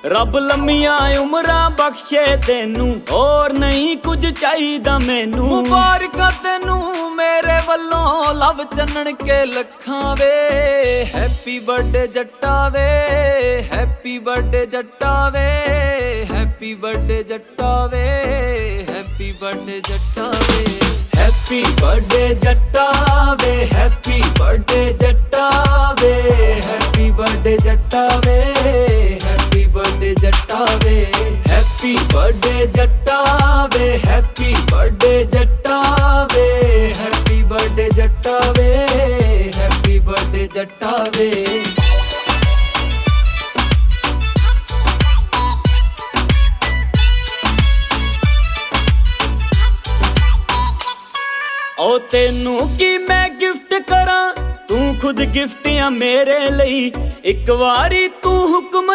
ਰੱਬ ਲੰਮੀਆਂ ਉਮਰਾਂ ਬਖਸ਼ੇ ਤੈਨੂੰ, ਹੋਰ ਨਹੀਂ ਕੁਝ ਚਾਹੀਦਾ ਮੈਨੂੰ। ਮੁਬਾਰਕਾਂ ਤੈਨੂੰ ਮੇਰੇ ਵੱਲੋਂ, ਲਵ ਚੰਨਣ ਕੇ ਲੱਖਾਂ ਵੇ। ਹੈਪੀ ਬਰਥਡੇ ਜੱਟਾ ਵੇ, ਹੈਪੀ ਬਰਥਡੇ ਜੱਟਾ ਵੇ, ਹੈਪੀ ਬਰਥਡੇ ਜੱਟਾ ਵੇ, ਹੈਪੀ ਬਰਥਡੇ ਜੱਟਾ ਵੇ। ਹੈਪੀ ਬਰਥਡੇ ਜੱਟਾ ਵੇ, ਹੈਪੀ ਬਰਥਡੇ ਜੱਟਾ ਵੇ, ਹੈਪੀ ਬਰਥਡੇ ਜੱਟਾ ਵੇ, ਹੈਪੀ ਬਰਥਡੇ ਜੱਟਾ ਵੇ। ਹੈਪੀ ਬਰਥਡੇ ਜੱਟਾ ਵੇ, ਹੈਪੀ ਬਰਥਡੇ ਜੱਟਾ ਵੇ, ਹੈਪੀ ਬਰਥਡੇ ਜੱਟਾ ਵੇ, ਹੈਪੀ ਬਰਥਡੇ ਜੱਟਾ ਵੇ। ਓ ਤੈਨੂੰ ਕੀ ਮੈਂ ਗਿਫਟ ਕਰਾਂ, ਤੂੰ ਖੁਦ ਗਿਫਟ ਆ ਮੇਰੇ ਲਈ। ਇੱਕ ਵਾਰੀ ਤੂੰ ਹੁਕਮ